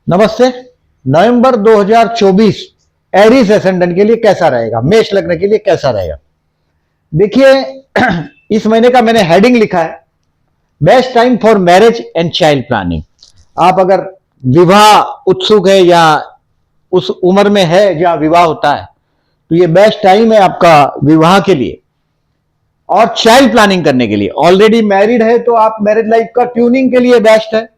नमस्ते। नवंबर 2024 Aries ascendant के लिए कैसा रहेगा, मेष लग्न के लिए कैसा रहेगा? देखिए, इस महीने का मैंने हेडिंग लिखा है best time for marriage and child planning. आप अगर विवाह उत्सुक है या उस उम्र में है जहां विवाह होता है तो ये बेस्ट टाइम है आपका विवाह के लिए और चाइल्ड प्लानिंग करने के लिए। ऑलरेडी मैरिड है तो आप मैरिज लाइफ का ट्यूनिंग के लिए बेस्ट है।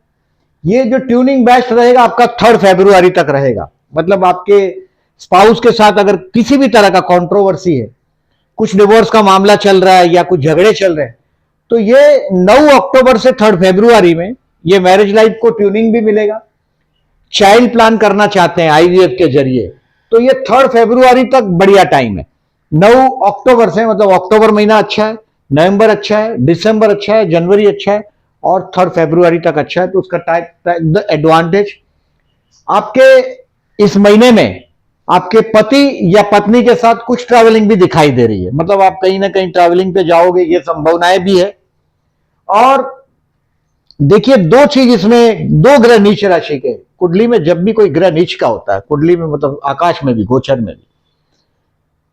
ये जो ट्यूनिंग बेस्ट रहेगा आपका 3 फरवरी तक रहेगा। मतलब आपके स्पाउस के साथ अगर किसी भी तरह का कंट्रोवर्सी है, कुछ डिवोर्स का मामला चल रहा है या कुछ झगड़े चल रहे हैं, तो ये 9 अक्टूबर से 3 फरवरी में ये मैरिज लाइफ को ट्यूनिंग भी मिलेगा। चाइल्ड प्लान करना चाहते हैं आईवीएफ के जरिए तो ये 3 फरवरी तक बढ़िया टाइम है। 9 अक्टूबर से, मतलब अक्टूबर महीना अच्छा है, नवंबर अच्छा है, दिसंबर अच्छा है, जनवरी अच्छा है और 3 फरवरी तक अच्छा है। तो उसका टाइम द एडवांटेज आपके इस महीने में आपके पति या पत्नी के साथ कुछ ट्रैवलिंग भी दिखाई दे रही है। मतलब आप कहीं ना कहीं ट्रैवलिंग पे जाओगे, ये संभावनाएं भी है। और देखिए, दो चीज इसमें, दो ग्रह नीच राशि के कुंडली में, जब भी कोई ग्रह नीच का होता है कुंडली में, मतलब आकाश में भी, गोचर में भी,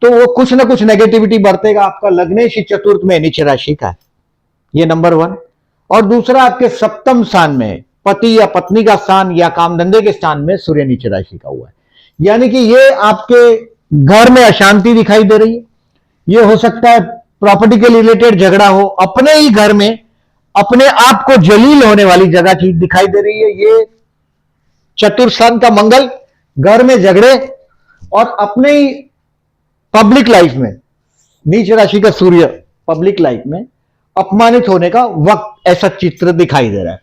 तो वो कुछ ना कुछ नेगेटिविटी बरतेगा। आपका लग्नेश ही चतुर्थ में नीच राशि का है, ये नंबर 1। और दूसरा, आपके सप्तम स्थान में पति या पत्नी का स्थान या काम धंधे के स्थान में सूर्य नीच राशि का हुआ है। यानी कि ये आपके घर में अशांति दिखाई दे रही है। ये हो सकता है प्रॉपर्टी के रिलेटेड झगड़ा हो, अपने ही घर में अपने आप को जलील होने वाली जगह चीज दिखाई दे रही है। ये चतुर्थ स्थान का मंगल, घर में झगड़े और अपने ही पब्लिक लाइफ में नीच राशि का सूर्य पब्लिक लाइफ में अपमानित होने का वक्त, ऐसा चित्र दिखाई दे रहा है।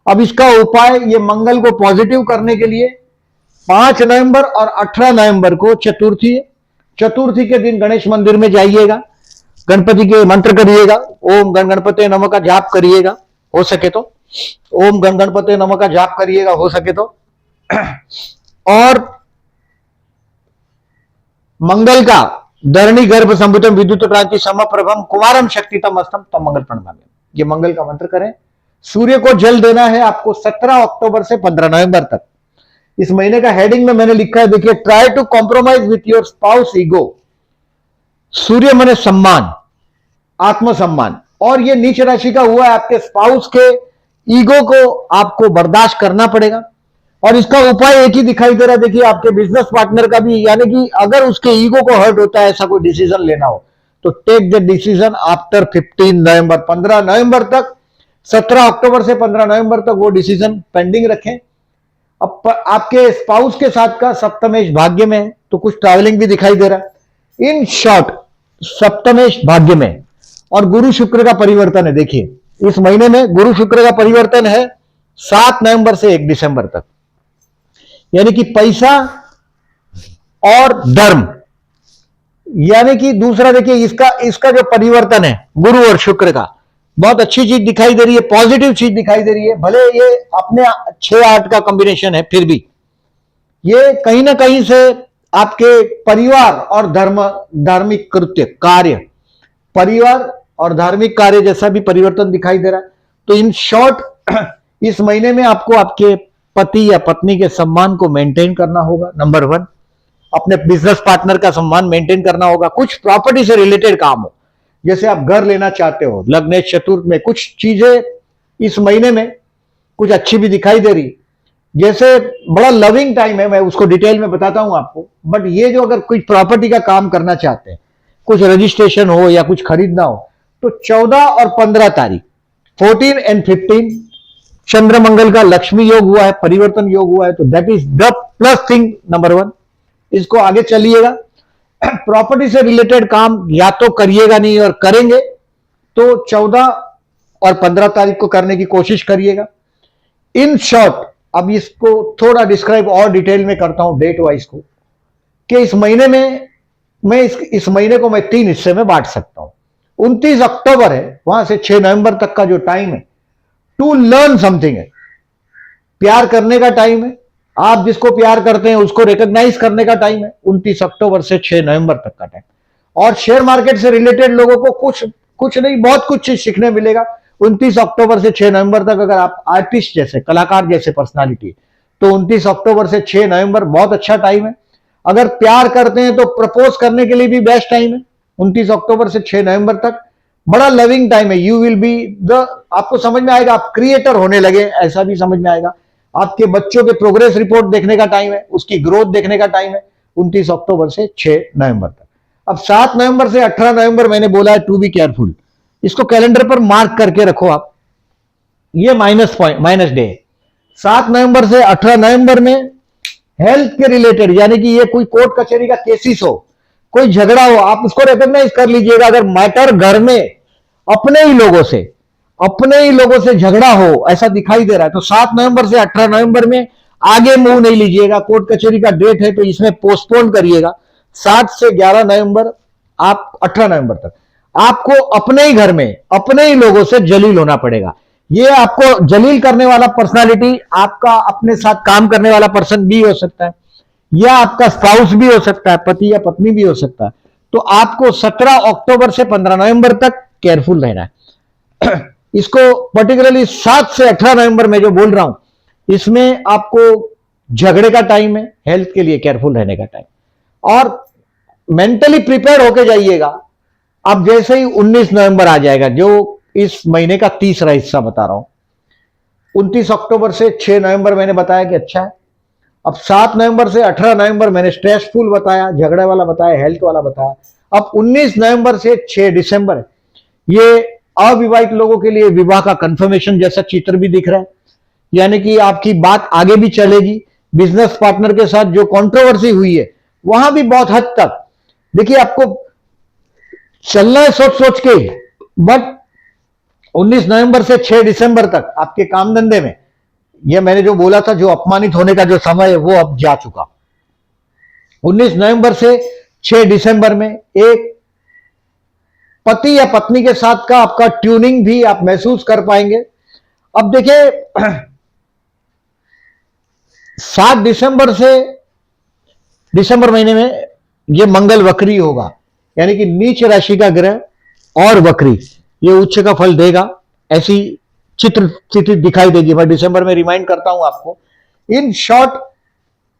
अब इसका उपाय, ये मंगल को पॉजिटिव करने के लिए 5 नवंबर और 18 नवंबर को चतुर्थी है। चतुर्थी के दिन गणेश मंदिर में जाइएगा, गणपति के मंत्र करिएगा, ओम गण गणपते नमः का जाप करिएगा हो सके तो, ओम गण गणपते नमः का जाप करिएगा हो सके तो। और मंगल का धरणी गर्भ संभुतम विद्युत क्रांति समप्रभम कुमारम शक्तितम अस्तम तम मंगल प्रणमामि, ये मंगल का मंत्र करें। सूर्य को जल देना है आपको 17 अक्टूबर से 15 नवंबर तक। इस महीने का हेडिंग में मैंने लिखा है, देखिए, try to compromise with your spouse ego. सूर्य माने सम्मान, आत्मसम्मान, और ये नीच राशि का हुआ है। आपके स्पाउस के ईगो को आपको बर्दाश्त करना पड़ेगा और इसका उपाय एक ही दिखाई दे रहा है। देखिए, आपके बिजनेस पार्टनर का भी, यानी कि अगर उसके ईगो को हर्ट होता है, ऐसा कोई डिसीजन लेना हो तो टेक द डिसीजन आफ्टर 15 नवंबर, 15 नवंबर तक, 17 अक्टूबर से 15 नवंबर तक वो डिसीजन पेंडिंग रखें। अब आपके स्पाउस के साथ का सप्तमेश भाग्य में है तो कुछ ट्रैवलिंग भी दिखाई दे रहा है। इन शॉर्ट, सप्तमेश भाग्य में और गुरु शुक्र का परिवर्तन है। देखिए, इस महीने में गुरु शुक्र का परिवर्तन है 7 नवंबर से 1 दिसंबर तक। यानी कि पैसा और धर्म, यानी कि दूसरा, देखिए, इसका जो परिवर्तन है गुरु और शुक्र का, बहुत अच्छी चीज दिखाई दे रही है, पॉजिटिव चीज दिखाई दे रही है। भले ये अपने 6-8 का कॉम्बिनेशन है, फिर भी ये कहीं ना कहीं से आपके परिवार और धार्मिक कृत्य कार्य, परिवार और धार्मिक कार्य जैसा भी परिवर्तन दिखाई दे रहा है। तो इन शॉर्ट, इस महीने में आपको आपके पति या पत्नी के सम्मान को मेंटेन करना होगा, नंबर 1। अपने बिजनेस पार्टनर का सम्मान मेंटेन करना होगा। कुछ प्रॉपर्टी से रिलेटेड काम हो, जैसे आप घर लेना चाहते हो, लग्नेश चतुर्थ में कुछ चीजें इस महीने में कुछ अच्छी भी दिखाई दे रही। जैसे बड़ा लविंग टाइम है, मैं उसको डिटेल में बताता हूं आपको। बट ये जो अगर कुछ प्रॉपर्टी का काम करना चाहते हैं, कुछ रजिस्ट्रेशन हो या कुछ खरीदना हो, तो 14 और 15 तारीख, 14 एंड 15 चंद्र मंगल का लक्ष्मी योग हुआ है, परिवर्तन योग हुआ है। तो that is the plus thing, number 1। इसको आगे चलिएगा। प्रॉपर्टी से रिलेटेड काम या तो करिएगा नहीं, और करेंगे तो 14 और 15 तारीख को करने की कोशिश करिएगा। इन शॉर्ट, अब इसको थोड़ा डिस्क्राइब और डिटेल में करता हूं डेट वाइज को, कि इस महीने में मैं इस महीने को मैं 3 हिस्से में बांट सकता हूं। 29 अक्टूबर है, वहां से 6 नवंबर तक का जो टाइम है, टू लर्न समथिंग है, प्यार करने का टाइम है। आप जिसको प्यार करते हैं उसको रिकॉग्नाइज करने का टाइम है, 29 अक्टूबर से 6 नवंबर तक का टाइम। और शेयर मार्केट से रिलेटेड लोगों को कुछ नहीं, बहुत कुछ चीज सीखने मिलेगा 29 अक्टूबर से 6 नवंबर तक। अगर आप आर्टिस्ट जैसे, कलाकार जैसे पर्सनालिटी, तो 29 अक्टूबर से 6 नवंबर बहुत अच्छा टाइम है। अगर प्यार करते हैं तो प्रपोज करने के लिए भी बेस्ट टाइम है। 29 अक्टूबर से 6 नवंबर तक बड़ा लविंग टाइम है। यू विल बी द, आपको समझ में आएगा आप क्रिएटर होने लगे, ऐसा भी समझ में आएगा। आपके बच्चों के प्रोग्रेस रिपोर्ट देखने का टाइम है, उसकी ग्रोथ देखने का टाइम है 29 अक्टूबर से 6 नवंबर तक। अब 7 नवंबर से 18 नवंबर मैंने बोला है टू बी केयरफुल, इसको कैलेंडर पर मार्क करके रखो आप, ये माइनस डे है। 7 नवंबर से 18 नवंबर में हेल्थ के रिलेटेड, यानी कि ये कोई कोर्ट कचहरी का केसेस हो, कोई झगड़ा हो, आप उसको रिकॉग्नाइज कर लीजिएगा। अगर मैटर घर में अपने ही लोगों से झगड़ा हो ऐसा दिखाई दे रहा है तो 7 नवंबर से 18 नवंबर में आगे मूव नहीं लीजिएगा। कोर्ट कचहरी का डेट है तो इसमें पोस्टपोन करिएगा। 7 से 11 नवंबर, आप 18 नवंबर तक आपको अपने ही घर में अपने ही लोगों से जलील होना पड़ेगा। ये आपको जलील करने वाला पर्सनालिटी आपका अपने साथ काम करने वाला पर्सन भी हो सकता है, या आपका स्पाउस भी हो सकता है, पति या पत्नी भी हो सकता है। तो आपको 17 अक्टूबर से 15 नवंबर तक केयरफुल रहना है। इसको पर्टिकुलरली 7 से 18 नवंबर में जो बोल रहा हूं इसमें आपको झगड़े का टाइम है, हेल्थ के लिए केयरफुल रहने का टाइम, और मेंटली प्रिपेयर होके जाइएगा। अब जैसे ही 19 नवंबर आ जाएगा, जो इस महीने का तीसरा हिस्सा बता रहा हूं, 29 अक्टूबर से 6 नवंबर मैंने बताया कि अच्छा है। अब 7 नवंबर से 18 नवंबर मैंने स्ट्रेसफुल बताया, झगड़े वाला बताया, हेल्थ वाला बताया। अब 19 नवंबर से 6 दिसंबर ये अविवाहित लोगों के लिए विवाह का कंफर्मेशन जैसा चित्र भी दिख रहा है, यानी कि आपकी बात आगे भी चलेगी। बिजनेस पार्टनर के साथ जो कंट्रोवर्सी हुई है वहां भी बहुत हद तक, देखिए आपको चलना है सोच सोच के, बट 19 नवंबर से 6 दिसंबर तक आपके काम धंधे में, यह मैंने जो बोला था, जो अपमानित होने का जो समय है वो अब जा चुका। 19 नवंबर से 6 दिसंबर में एक पति या पत्नी के साथ का आपका ट्यूनिंग भी आप महसूस कर पाएंगे। अब देखिए 7 दिसंबर से दिसंबर महीने में यह मंगल वक्री होगा, यानी कि नीच राशि का ग्रह और वक्री, ये उच्च का फल देगा, ऐसी चित्र स्थिति दिखाई देगी। मैं दिसंबर में रिमाइंड करता हूं आपको। इन शॉर्ट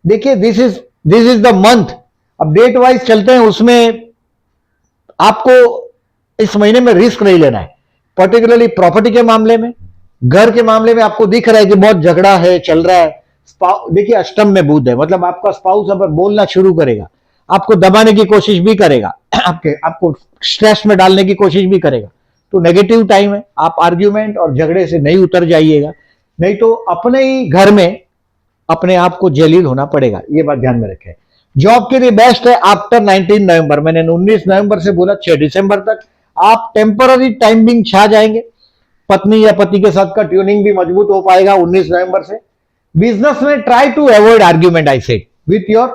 देखिए दिस इज द मंथ। अब डेट वाइज चलते हैं, उसमें आपको इस महीने में रिस्क नहीं लेना है, पर्टिकुलरली प्रॉपर्टी के मामले में, घर के मामले में आपको दिख रहा है कि बहुत झगड़ा है, चल रहा है। देखिए अष्टम में बुध है, मतलब आपका स्पाउस अगर बोलना शुरू करेगा, आपको दबाने की कोशिश भी करेगा, आपको स्ट्रेस में डालने की कोशिश भी करेगा, तो नेगेटिव टाइम है। आप आर्ग्यूमेंट और झगड़े से नहीं उतर जाइएगा, नहीं तो अपने ही घर में अपने आप को जलील होना पड़ेगा, ये बात ध्यान में रखें। जॉब के लिए बेस्ट है आफ्टर 19 नवंबर, मैंने 19 नवंबर से बोला 6 दिसंबर तक आप टेम्पररी टाइमिंग छा जाएंगे। पत्नी या पति के साथ का ट्यूनिंग भी मजबूत हो पाएगा 19 नवंबर से। बिजनेस में ट्राई टू अवॉइड आर्ग्यूमेंट, आई से विथ योर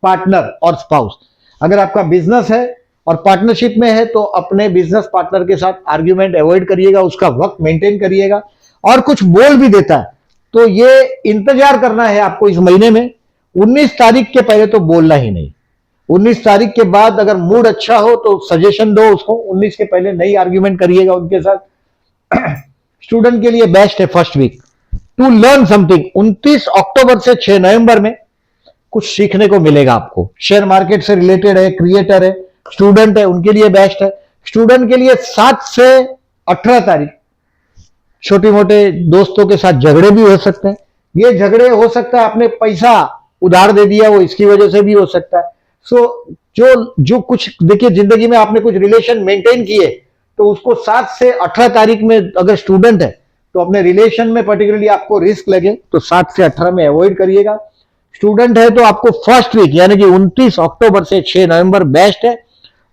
पार्टनर और स्पाउस। अगर आपका बिजनेस है और पार्टनरशिप में है तो अपने बिजनेस पार्टनर के साथ आर्ग्यूमेंट अवॉइड करिएगा, उसका वक्त मेंटेन करिएगा। और कुछ बोल भी देता है तो ये इंतजार करना है आपको इस महीने में, 19 तारीख के पहले तो बोलना ही नहीं। 19 तारीख के बाद अगर मूड अच्छा हो तो सजेशन दो उसको, 19 के पहले नहीं आर्ग्यूमेंट करिएगा उनके साथ। स्टूडेंट के लिए बेस्ट है first week to learn something. 29 अक्टूबर से 6 नवंबर में कुछ सीखने को मिलेगा आपको, शेयर मार्केट से रिलेटेड है, क्रिएटर है, स्टूडेंट है, उनके लिए बेस्ट है। स्टूडेंट के लिए 7 से 18 तारीख छोटे मोटे दोस्तों के साथ झगड़े भी हो सकते हैं। ये झगड़े हो सकता है आपने पैसा उधार दे दिया, वो इसकी वजह से भी हो सकता है। सो जो कुछ देखिए जिंदगी में आपने कुछ रिलेशन मेंटेन किए तो उसको 7 से 18 तारीख में, अगर स्टूडेंट है तो अपने रिलेशन में पर्टिकुलरली आपको रिस्क लगे तो 7 से 18 में अवॉइड करिएगा। स्टूडेंट है तो आपको फर्स्ट वीक यानी कि 29 अक्टूबर से 6 नवंबर बेस्ट है,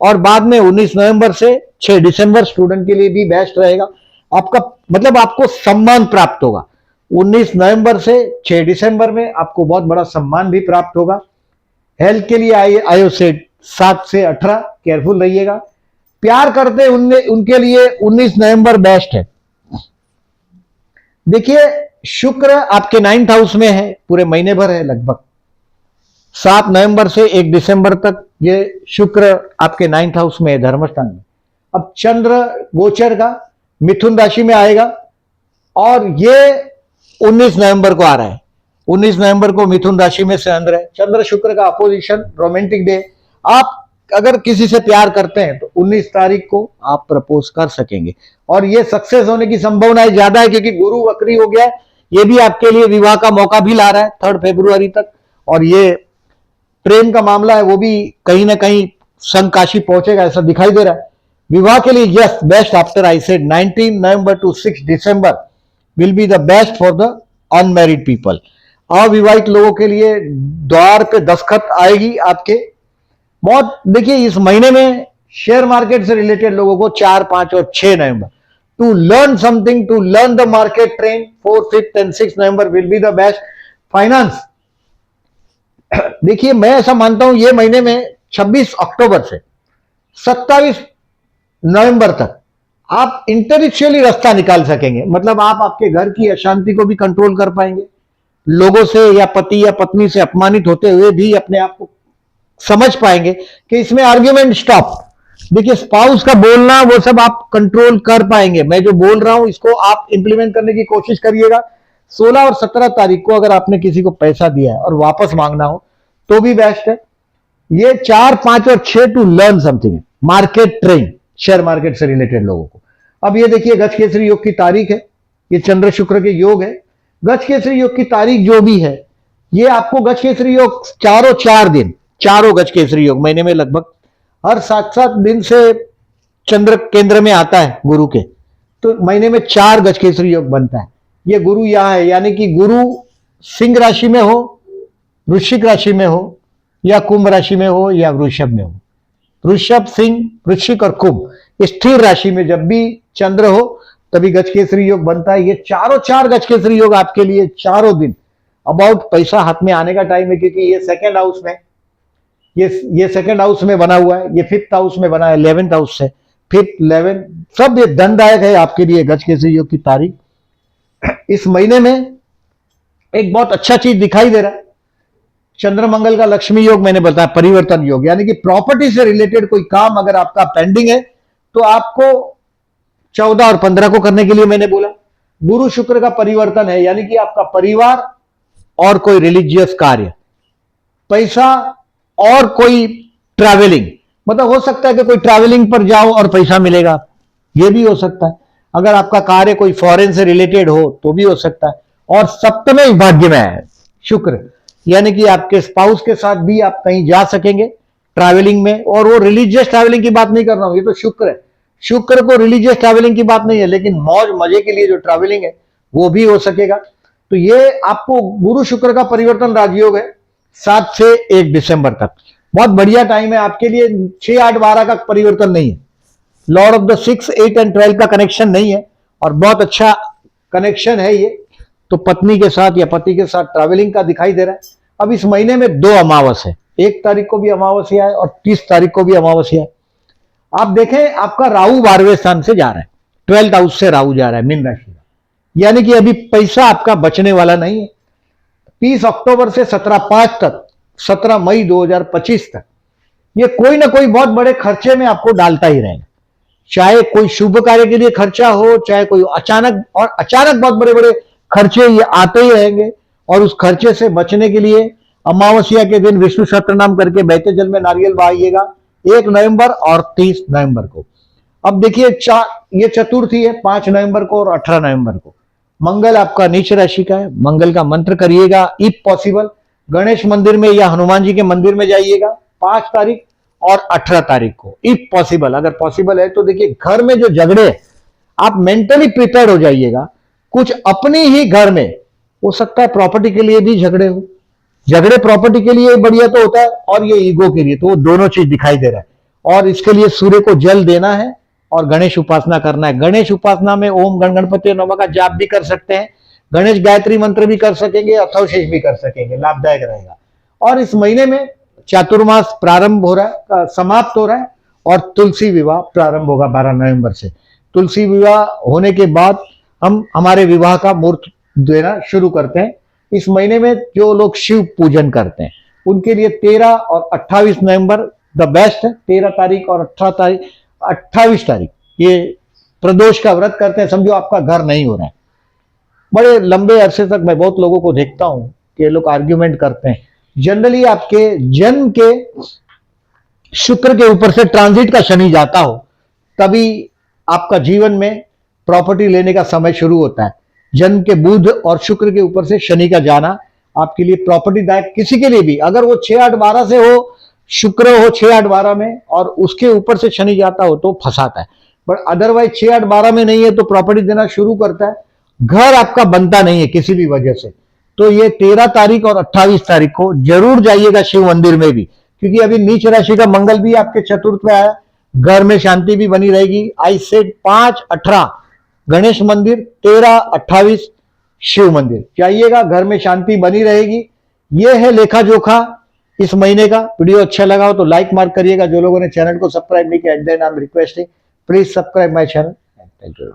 और बाद में 19 नवंबर से 6 दिसंबर स्टूडेंट के लिए भी बेस्ट रहेगा। आपका मतलब आपको सम्मान प्राप्त होगा 19 नवंबर से 6 दिसंबर में, आपको बहुत बड़ा सम्मान भी प्राप्त होगा। हेल्थ के लिए आयो से 7 से 18 केयरफुल रहिएगा। प्यार करते उनके लिए 19 नवंबर बेस्ट है। देखिए शुक्र आपके 9th हाउस में है, पूरे महीने भर है, लगभग 7 नवंबर से 1 दिसंबर तक ये शुक्र आपके 9th हाउस में है, धर्मस्थान में। अब चंद्र गोचर का मिथुन राशि में आएगा और ये 19 नवंबर को आ रहा है। 19 नवंबर को मिथुन राशि में चंद्र है, चंद्र शुक्र का अपोजिशन, रोमांटिक डे। आप अगर किसी से प्यार करते हैं तो 19 तारीख को आप प्रपोज कर सकेंगे और ये सक्सेस होने की संभावनाएं ज्यादा है क्योंकि गुरु वक्री हो गया है। ये भी आपके लिए विवाह का मौका भी ला रहा है 3 फरवरी तक, और ये प्रेम का मामला है वो भी कहीं ना कहीं संकाशी पहुंचेगा ऐसा दिखाई दे रहा है। विवाह के लिए yes best after I said 19 November to 6 December will be the best for the unmarried people. अविवाहित लोगों के लिए द्वार पे दस्तखत आएगी आपके। बहुत देखिए इस महीने में शेयर मार्केट से रिलेटेड लोगों को 4, 5 और 6 November to learn something, to learn the market trend. 4, 5 and 6 November will be the best. Finance देखिए मैं ऐसा मानता हूं ये महीने में 26 अक्टूबर से 27 नवंबर तक आप इंटेलेक्चुअली रास्ता निकाल सकेंगे। मतलब आप आपके घर की अशांति को भी कंट्रोल कर पाएंगे, लोगों से या पति या पत्नी से अपमानित होते हुए भी अपने आप को समझ पाएंगे कि इसमें आर्ग्यूमेंट स्टॉप। देखिए स्पाउस का बोलना वो सब आप कंट्रोल कर पाएंगे। मैं जो बोल रहा हूं इसको आप इंप्लीमेंट करने की कोशिश करिएगा। 16 और 17 तारीख को अगर आपने किसी को पैसा दिया है और वापस मांगना हो तो भी बेस्ट है। ये 4, 5 और 6 to learn something market trend, share market से रिलेटेड लोगों को। अब ये देखिए गजकेसरी योग की तारीख है, ये चंद्र शुक्र के योग है। गजकेसरी योग की तारीख जो भी है ये आपको गजकेसरी योग चारों 4 दिन, चारों गजकेसरी योग महीने में लगभग हर 7-7 दिन से चंद्र केंद्र में आता है गुरु के, तो महीने में 4 गजकेसरी योग बनता है। ये गुरु यहां है, यानी कि गुरु सिंह राशि में हो, वृश्चिक राशि में हो या कुंभ राशि में हो या वृषभ में हो। वृषभ, सिंह, वृश्चिक और कुंभ स्थिर राशि में जब भी चंद्र हो तभी गजकेसरी योग बनता है। ये चारों 4 गजकेसरी योग आपके लिए चारों दिन अबाउट पैसा हाथ में आने का टाइम है, क्योंकि ये सेकेंड हाउस में, ये सेकेंड हाउस में बना हुआ है, ये 5th हाउस में बना है, 11th हाउस से 5th, 11th सब ये धनदायक है आपके लिए गजकेसरी योग की तारीख। इस महीने में एक बहुत अच्छा चीज दिखाई दे रहा है, चंद्र मंगल का लक्ष्मी योग मैंने बताया, परिवर्तन योग, यानी कि प्रॉपर्टी से रिलेटेड कोई काम अगर आपका पेंडिंग है तो आपको 14 और 15 को करने के लिए मैंने बोला। गुरु शुक्र का परिवर्तन है, यानी कि आपका परिवार और कोई रिलीजियस कार्य, पैसा और कोई ट्रैवलिंग, मतलब हो सकता है कि कोई ट्रैवलिंग पर जाओ और पैसा मिलेगा, यह भी हो सकता है। अगर आपका कार्य कोई फॉरेन से रिलेटेड हो तो भी हो सकता है। और सप्तम भाग्य में है शुक्र, यानी कि आपके स्पाउस के साथ भी आप कहीं जा सकेंगे ट्रैवलिंग में। और वो रिलीजियस ट्रैवलिंग की बात नहीं कर रहा हूं, ये तो शुक्र है, शुक्र को रिलीजियस ट्रैवलिंग की बात नहीं है, लेकिन मौज मजे के लिए जो ट्रैवलिंग है वो भी हो सकेगा। तो ये आपको गुरु शुक्र का परिवर्तन राजयोग है 7 से 1 दिसंबर तक, बहुत बढ़िया टाइम है आपके लिए। 6, 8, 12 का परिवर्तन नहीं है, लॉर्ड ऑफ द 6, 8 एंड 12 का कनेक्शन नहीं है, और बहुत अच्छा कनेक्शन है ये। तो पत्नी के साथ या पति के साथ ट्रैवलिंग का दिखाई दे रहा है। अब इस महीने में 2 अमावस है, 1 तारीख को भी अमावस्या है और 30 तारीख को भी अमावस्या है। आप देखें आपका राहु 12वें स्थान से जा रहा है, 12th हाउस से राहु जा रहा है मीन राशि का, यानी कि अभी पैसा आपका बचने वाला नहीं है। 30 अक्टूबर से 17/5 तक, 17 मई 2025 तक ये कोई ना कोई बहुत बड़े खर्चे में आपको डालता ही रहेगा। चाहे कोई शुभ कार्य के लिए खर्चा हो, चाहे कोई अचानक बहुत बड़े बड़े खर्चे ये आते ही रहेंगे। और उस खर्चे से बचने के लिए अमावस्या के दिन विष्णु सहस्त्रनाम करके बहते जल में नारियल बहाइएगा 1 नवंबर और 30 नवंबर को। अब देखिए ये चतुर्थी है 5 नवंबर को और 18 नवंबर को। मंगल आपका नीच राशि का है, मंगल का मंत्र करिएगा इफ पॉसिबल गणेश मंदिर में या हनुमान जी के मंदिर में जाइएगा 5 तारीख और 18 तारीख को इफ पॉसिबल। अगर पॉसिबल है तो देखिए घर में जो झगड़े, आप मेंटली प्रिपेयर हो जाइएगा। कुछ अपनी ही घर में हो सकता है प्रॉपर्टी के लिए भी झगड़े हो, झगड़े प्रॉपर्टी के लिए बढ़िया तो होता है और ये ईगो के लिए, तो वो दोनों चीज दिखाई दे रहा है। और इसके लिए सूर्य को जल देना है और गणेश उपासना करना है। गणेश उपासना में ओम गण गणपति नमः का जाप भी कर सकते हैं, गणेश गायत्री मंत्र भी कर सकेंगे, अथर्वशीष भी कर सकेंगे, लाभदायक रहेगा। और इस महीने में चातुर्मास प्रारंभ हो रहा है, समाप्त हो रहा है, और तुलसी विवाह प्रारंभ होगा 12 नवंबर से। तुलसी विवाह होने के बाद हम हमारे विवाह का मुहूर्त देना शुरू करते हैं। इस महीने में जो लोग शिव पूजन करते हैं उनके लिए 13 और 28 नवंबर द बेस्ट है। 13 तारीख और 28 तारीख ये प्रदोष का व्रत करते हैं, समझो आपका घर नहीं हो रहा है। बड़े लंबे अरसे तक मैं बहुत लोगों को देखता हूं के लोग आर्ग्यूमेंट करते हैं, जनरली आपके जन्म के शुक्र के ऊपर से ट्रांजिट का शनि जाता हो तभी आपका जीवन में प्रॉपर्टी लेने का समय शुरू होता है। जन्म के बुध और शुक्र के ऊपर से शनि का जाना आपके लिए प्रॉपर्टी दायक, किसी के लिए भी, अगर वो 6-8-12 से हो, शुक्र हो 6-8-12 में और उसके ऊपर से शनि जाता हो तो फंसाता है, बट अदरवाइज 6-8-12 में नहीं है तो प्रॉपर्टी देना शुरू करता है। घर आपका बनता नहीं है किसी भी वजह से, तो ये 13 तारीख और 28 तारीख को जरूर जाइएगा शिव मंदिर में भी, क्योंकि अभी नीच राशि का मंगल भी आपके चतुर्थ में आया, घर में शांति भी बनी रहेगी। आई सेड 5-18 गणेश मंदिर, 13-28 शिव मंदिर जाइएगा, घर में शांति बनी रहेगी। यह है लेखा जोखा इस महीने का। वीडियो अच्छा लगा हो तो लाइक मार्क करिएगा। जो लोगों ने चैनल को सब्सक्राइब नहीं किया, नाम रिक्वेस्ट है, please subscribe my channel. Thank you.